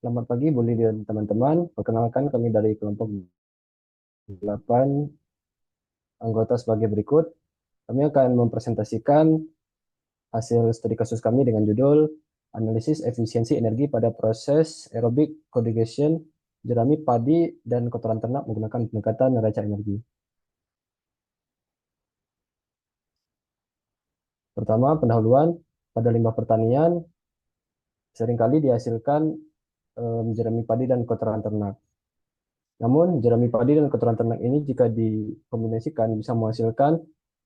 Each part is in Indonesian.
Selamat pagi, Bully dan teman-teman. Perkenalkan kami dari kelompok 8 anggota sebagai berikut. Kami akan mempresentasikan hasil studi kasus kami dengan judul Analisis Efisiensi Energi pada Proses Aerobic Conjugation Jerami Padi dan Kotoran Ternak menggunakan pendekatan neraca energi. Pertama, pendahuluan pada limbah pertanian seringkali dihasilkan jerami padi dan kotoran ternak. Namun, jerami padi dan kotoran ternak ini jika dikombinasikan bisa menghasilkan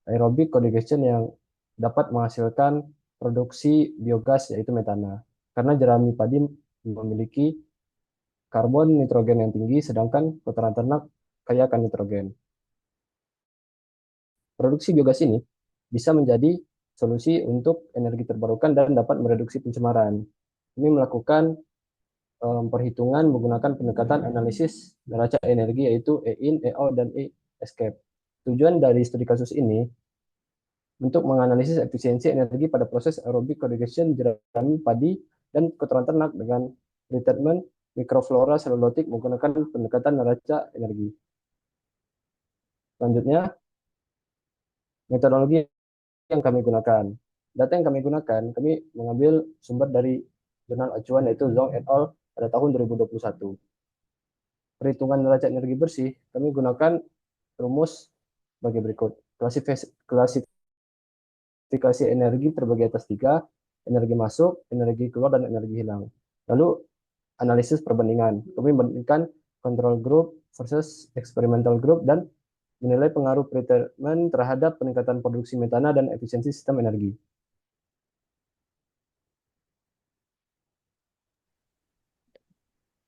aerobic conjugation yang dapat menghasilkan produksi biogas yaitu metana. Karena jerami padi memiliki karbon nitrogen yang tinggi, sedangkan kotoran ternak kaya akan nitrogen. Produksi biogas ini bisa menjadi solusi untuk energi terbarukan dan dapat mereduksi pencemaran. Kami melakukan perhitungan menggunakan pendekatan analisis neraca energi yaitu E-in, E-out, dan E-escape. Tujuan dari studi kasus ini untuk menganalisis efisiensi energi pada proses aerobic conjugation jerami padi dan kotoran ternak dengan retreatment mikroflora selulotik menggunakan pendekatan neraca energi. Selanjutnya, metodologi yang kami gunakan. Data yang kami gunakan, kami mengambil sumber dari jurnal acuan yaitu Zhong et al. Pada tahun 2021. Perhitungan neraca energi bersih, kami gunakan rumus sebagai berikut. Klasifikasi energi terbagi atas tiga, energi masuk, energi keluar, dan energi hilang. Lalu analisis perbandingan. Kami membandingkan control group versus experimental group dan menilai pengaruh pretreatment terhadap peningkatan produksi metana dan efisiensi sistem energi.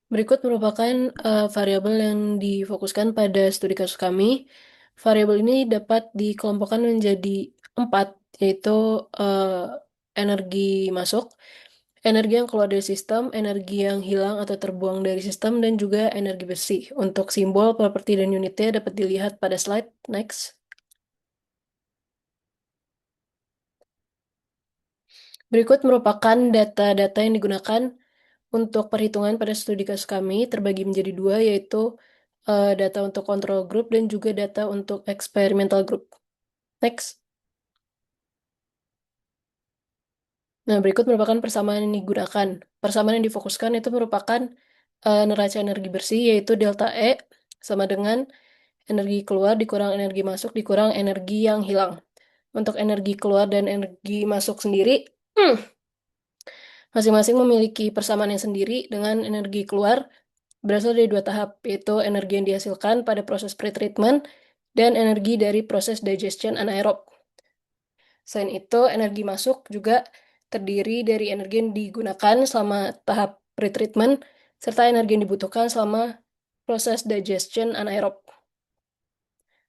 Berikut merupakan variabel yang difokuskan pada studi kasus kami. Variabel ini dapat dikelompokkan menjadi 4, yaitu energi masuk, energi yang keluar dari sistem, energi yang hilang atau terbuang dari sistem, dan juga energi bersih. Untuk simbol, properti, dan unitnya dapat dilihat pada slide next. Berikut merupakan data-data yang digunakan untuk perhitungan pada studi kasus kami, terbagi menjadi dua, yaitu data untuk control group dan juga data untuk experimental group. Next. Nah, berikut merupakan persamaan yang digunakan. Persamaan yang difokuskan itu merupakan neraca energi bersih, yaitu delta E sama dengan energi keluar dikurang energi masuk dikurang energi yang hilang. Untuk energi keluar dan energi masuk sendiri, masing-masing memiliki persamaan yang sendiri dengan energi keluar berasal dari dua tahap, yaitu energi yang dihasilkan pada proses pretreatment dan energi dari proses digestion anaerob. Selain itu, energi masuk juga terdiri dari energi yang digunakan selama tahap pretreatment serta energi yang dibutuhkan selama proses digestion anaerob.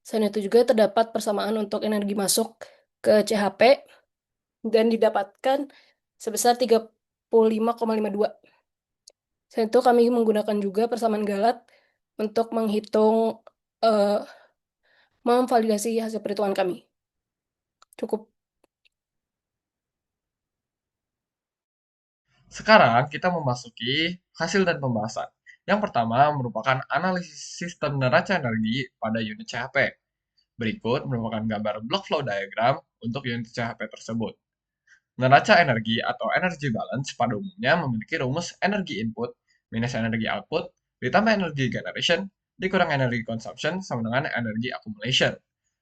Selain itu juga terdapat persamaan untuk energi masuk ke CHP dan didapatkan sebesar 35,52. Selain itu kami menggunakan juga persamaan Galat untuk menghitung memvalidasi hasil perhitungan kami. Cukup. Sekarang kita memasuki hasil dan pembahasan. Yang pertama merupakan analisis sistem neraca energi pada unit CHP. Berikut merupakan gambar block flow diagram untuk unit CHP tersebut. Neraca energi atau energy balance pada umumnya memiliki rumus energi input minus energi output ditambah energi generation dikurang energi consumption sama dengan energi accumulation.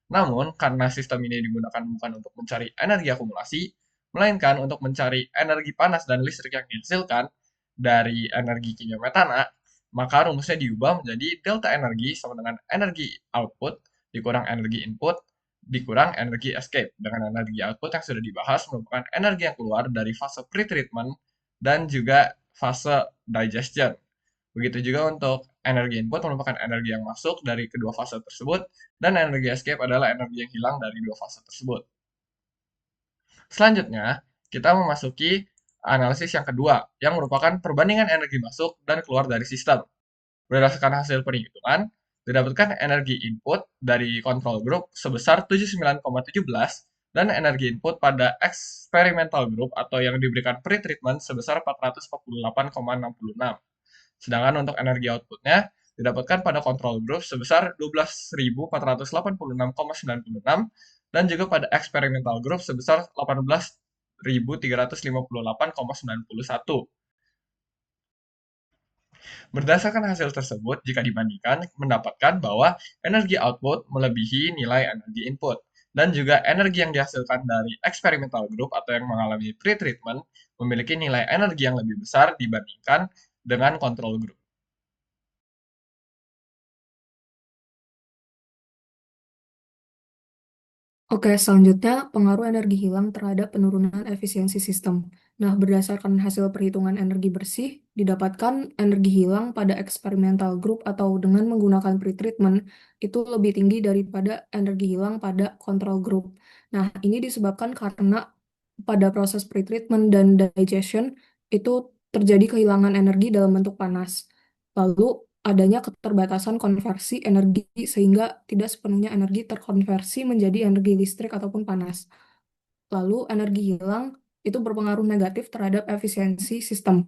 Namun, karena sistem ini digunakan bukan untuk mencari energi akumulasi, melainkan untuk mencari energi panas dan listrik yang dihasilkan dari energi kimia metana, maka rumusnya diubah menjadi delta energi sama dengan energi output dikurang energi input dikurang energi escape. Dengan energi output yang sudah dibahas merupakan energi yang keluar dari fase pretreatment dan juga fase digestion. Begitu juga untuk energi input merupakan energi yang masuk dari kedua fase tersebut, dan energi escape adalah energi yang hilang dari dua fase tersebut. Selanjutnya, kita memasuki analisis yang kedua, yang merupakan perbandingan energi masuk dan keluar dari sistem. Berdasarkan hasil perhitungan, didapatkan energi input dari control group sebesar 79,17 dan energi input pada experimental group atau yang diberikan pre-treatment sebesar 448,66. Sedangkan untuk energi outputnya didapatkan pada control group sebesar 12.486,96 dan juga pada experimental group sebesar 18.358,91. Berdasarkan hasil tersebut, jika dibandingkan, mendapatkan bahwa energi output melebihi nilai energi input, dan juga energi yang dihasilkan dari experimental group atau yang mengalami pre-treatment memiliki nilai energi yang lebih besar dibandingkan dengan control group. Oke, selanjutnya pengaruh energi hilang terhadap penurunan efisiensi sistem. Nah, berdasarkan hasil perhitungan energi bersih, didapatkan energi hilang pada experimental group atau dengan menggunakan pretreatment itu lebih tinggi daripada energi hilang pada control group. Nah, ini disebabkan karena pada proses pretreatment dan digestion itu terjadi kehilangan energi dalam bentuk panas. Lalu adanya keterbatasan konversi energi sehingga tidak sepenuhnya energi terkonversi menjadi energi listrik ataupun panas. Lalu energi hilang itu berpengaruh negatif terhadap efisiensi sistem.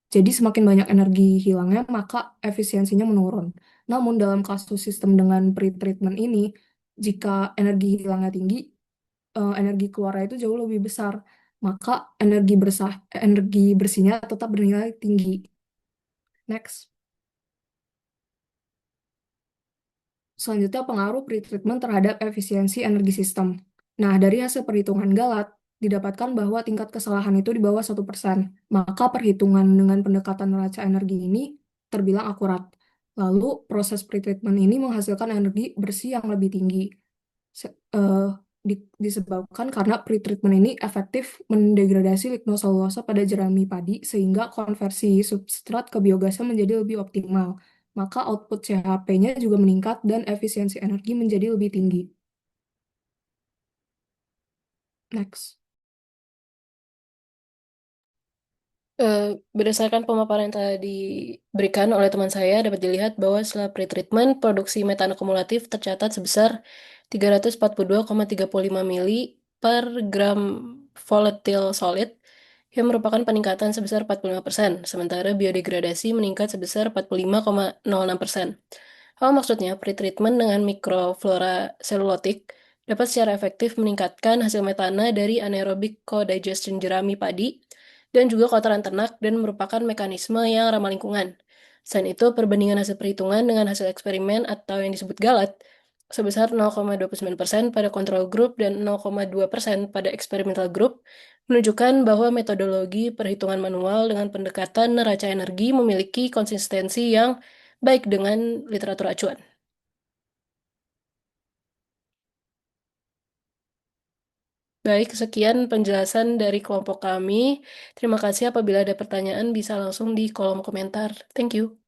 Jadi semakin banyak energi hilangnya, maka efisiensinya menurun. Namun dalam kasus sistem dengan pretreatment ini, jika energi hilangnya tinggi, energi keluarnya itu jauh lebih besar. Maka energi bersihnya tetap bernilai tinggi. Next. Selanjutnya, pengaruh pretreatment terhadap efisiensi energi sistem. Nah, dari hasil perhitungan Galat, didapatkan bahwa tingkat kesalahan itu di bawah 1%. Maka perhitungan dengan pendekatan neraca energi ini terbilang akurat. Lalu, proses pretreatment ini menghasilkan energi bersih yang lebih tinggi. Disebabkan karena pretreatment ini efektif mendegradasi lignoselulosa pada jerami padi sehingga konversi substrat ke biogasnya menjadi lebih optimal. Maka output CHP-nya juga meningkat dan efisiensi energi menjadi lebih tinggi. Next. Berdasarkan pemaparan yang telah diberikan oleh teman saya, dapat dilihat bahwa setelah pretreatment, produksi metan akumulatif tercatat sebesar 342,35 mili per gram volatile solid, yang merupakan peningkatan sebesar 45%, sementara biodegradasi meningkat sebesar 45,06%. Apa maksudnya? Pretreatment dengan mikroflora selulotik dapat secara efektif meningkatkan hasil metana dari anaerobic co-digestion jerami padi dan juga kotoran ternak dan merupakan mekanisme yang ramah lingkungan. Selain itu, perbandingan hasil perhitungan dengan hasil eksperimen atau yang disebut galat sebesar 0,29% pada control group dan 0,2% pada experimental group menunjukkan bahwa metodologi perhitungan manual dengan pendekatan neraca energi memiliki konsistensi yang baik dengan literatur acuan. Baik, sekian penjelasan dari kelompok kami. Terima kasih apabila ada pertanyaan bisa langsung di kolom komentar. Thank you.